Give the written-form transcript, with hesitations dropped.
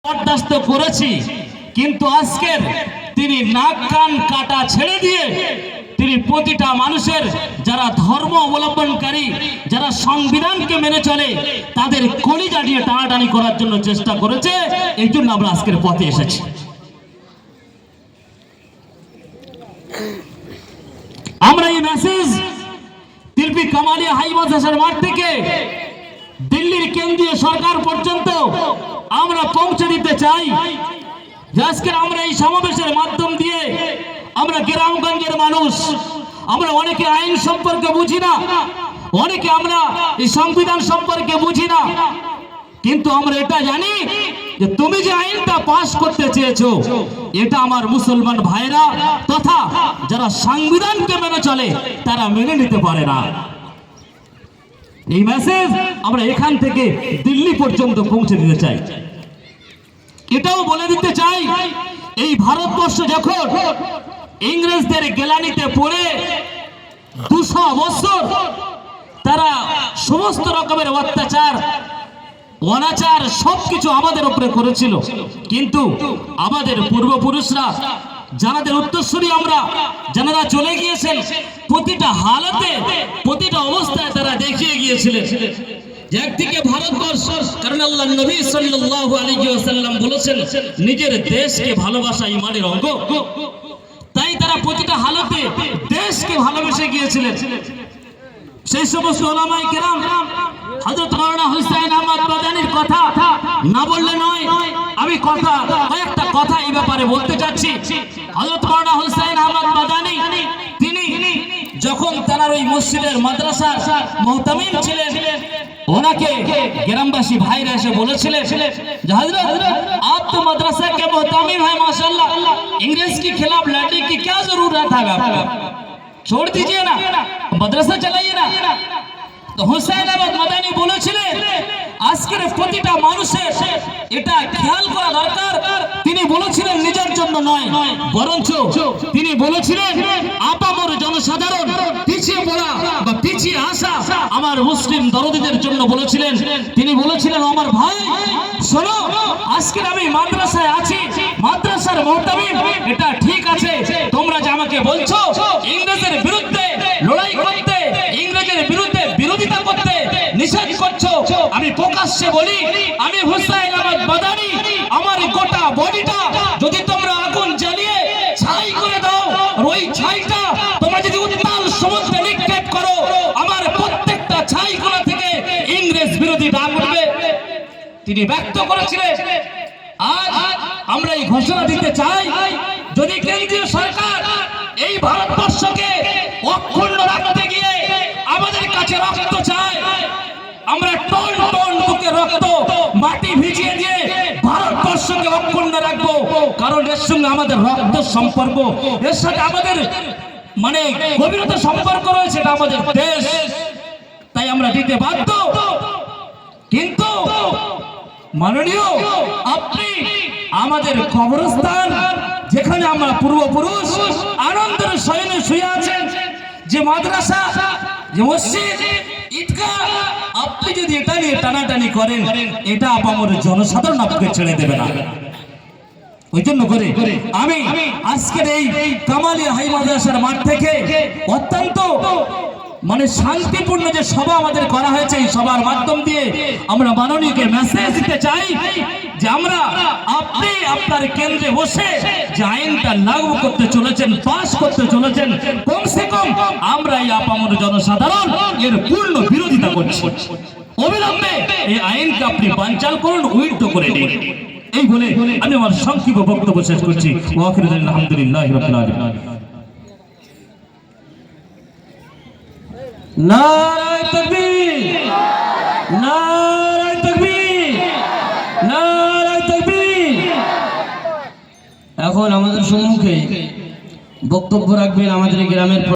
বরদাস্ত করেছি, কিন্তু আজকের তিনি নাক কান কাটা ছেড়ে দিয়ে তিনি প্রতিটা মানুষের যারা ধর্ম অবলম্বনকারী, যারা সংবিধানকে মেনে চলে, তাদের কলিজা দিয়ে টানাটানি করার জন্য চেষ্টা করেছে। এই জন্য আমরা আজকের পথে এসেছি। আমরা এই মেসেজ তিলপি কামালিয়া হাই মাদ্রাসার মাঠ থেকে দিল্লির কেন্দ্রীয় সরকার পর্যন্ত আমরা পৌঁছে দিতে চাই। আজকের আমরা এই সমাবেশের মাধ্যম দিয়ে আমরা গ্রামগঞ্জের মানুষ, আমরা অনেকে আইন সম্পর্কে বুঝি না, অনেকে আমরা এই সংবিধান সম্পর্কে বুঝি না, কিন্তু আমরা এটা জানি যে তুমি যে আইনটা পাশ করতে চেয়েছো এটা আমার মুসলমান ভাইরা তথা যারা সংবিধানকে মেনে চলে তারা মেনে নিতে পারে না। এই মেসেজ আমরা এখান থেকে দিল্লি পর্যন্ত পৌঁছে দিতে চাই। এটাও বলে দিতে চাই, এই ভারতবর্ষ যখন ইংরেজদের গেলানিতে পড়ে 200 বছর তারা সমস্ত রকমের অত্যাচার অনাচার সবকিছু আমাদের উপরে করেছিল, কিন্তু আমাদের পূর্বপুরুষরা যাদের উত্তরসূরি আমরা, যারা চলে গিয়েছেন, প্রতিটা হালতে প্রতিটা অবস্থায় তারা দেখিয়ে গিয়েছিলেন যে একদিকে ভারতবর্ষ, কারণ আল্লাহ নবী সাল্লাল্লাহু আলাইহি ওয়াসাল্লাম বলেছেন নিজের দেশকে ভালোবাসা ঈমানের অঙ্গ, তাই তারা প্রতিটা হালতে দেশকে ভালোবেসে গিয়েছিলেন। সেই সমস্ত উলামায়ে কেরাম হযরত মাওলানা হুসাইন আহমদ মাদানির কথা না বললে নয়। আমি কয়েকটা কথা এই ব্যাপারে বলতে চাচ্ছি। হযরত মাওলানা হুসাইন আহমদ মাদানি তিনি যখন তার ওই মসজিদের মাদ্রাসার মুহতামিম ছিলেন, ওনাকে গ্রামবাসী ভাইরা এসে বলেছিলেন যে হযরত आप तो मदरसा के मुहतामिम हैं माशाअल्लाह, इंग्लिश के खिलाफ लड़ने की क्या जरूरत है आपको, छोड़ दीजिए ना, मदरसा चलाइए ना। तो হুসাইন আহমদ মাদানি বলেছিলেন আজকের প্রতিটা মানুষের এটা খেয়াল করা দরকার। তিনি বলেছিলেন নিজের জন্য নয়, বরঞ্চ তিনি বলেছিলেন আপামর জনসাধারণ, পিছিয়ে পড়া বা পিছিয়ে আসা আমার মুসলিম দরদিদের জন্য বলেছিলেন। তিনি বলেছিলেন আমার ভাই শোনো, আজকে আমি মাদ্রাসায় আছি, মাদ্রাসার মুহতামিম, এটা ঠিক আছে, তোমরা যে আমাকে বলছো ইংরেজের বিরুদ্ধে লড়াই করতে, ইংরেজের বিরুদ্ধে বিরোধিতা করতে নিষেধ করছো, আমি প্রকাশ্যে বলি আমি হুসাইন আহমদ মাদানি আমার গোটা বডিটা যদি তোমরা আগুন জ্বালিয়ে ছাই করে দাও, ওই ছাইটা তোমরা যদি উত্তাল সমুদ্রে নিক্ষেপ করো, আমার প্রত্যেকটা ছাইগুলো থেকে ইংরেজ বিরোধী ডাক উঠবে। তিনি ব্যক্ত করেছিলেন। আজ আমরা এই ঘোষণা দিতে চাই, যদি কেন্দ্রীয় সরকার এই ভারতবর্ষকে অক্ষুণ্ণ রাখতে গিয়ে আমাদের কাছে রক্ত চায়, আমরা টন টন বুকে রক্ত মাটি ভিজিয়ে দিয়ে ভারতবর্ষকে অক্ষুণ্ণ রাখবো, কারণ এর সঙ্গে আমাদের রক্ত সম্পর্ক, এর সাথে আমাদের মানে গভীরতা সম্পর্ক রয়েছে, এটা আমাদের দেশ, তাই আমরা দিতে বাধ্য। কিন্তু মাননীয় আপনি আমাদের কবরস্থান, যেখানে আমরা পূর্বপুরুষ আনন্দের শয়নে শুয়ে আছেন, যে মাদ্রাসা, যে মসজিদ, ঈদগাহ, আপনি যদি এটা নিয়ে টানাটানি করেন, এটা আপামর জনসাধারণ আপনাকে ছেড়ে দেবে না। ওই জন্য করে আমি আজকের এই কামালিয়া হাই মাদ্রাসার মাঠ থেকে অত্যন্ত মানে শান্তিপূর্ণ যে সভা আমাদের করা হয়েছে, এই সভার মাধ্যম দিয়ে আমরা মাননীয়কে মেসেজ দিতে চাই যে আমরা আপনি আপনার কেন্দ্রে বসে যে আইনটা লাগু করতে চলেছেন, পাস করতে চলেছেন, কমসে কম আমরা এই আপামর জনসাধারণ এর পূর্ণ বিরোধিতা করছি। অবিলম্বে এই আইনকে আপনি বানচাল করুন, উইথড্র করে দিন। এই বলে আমি আমার সংক্ষিপ্ত বক্তব্য শেষ করছি। আলহামদুলিল্লাহি রাব্বিল আলামিন। নারায়ে তাকবীর, নারায়ে তাকবীর, নারায়ে তাকবীর। এখন আমাদের সম্মুখে বক্তব্য রাখবেন আমাদের গ্রামের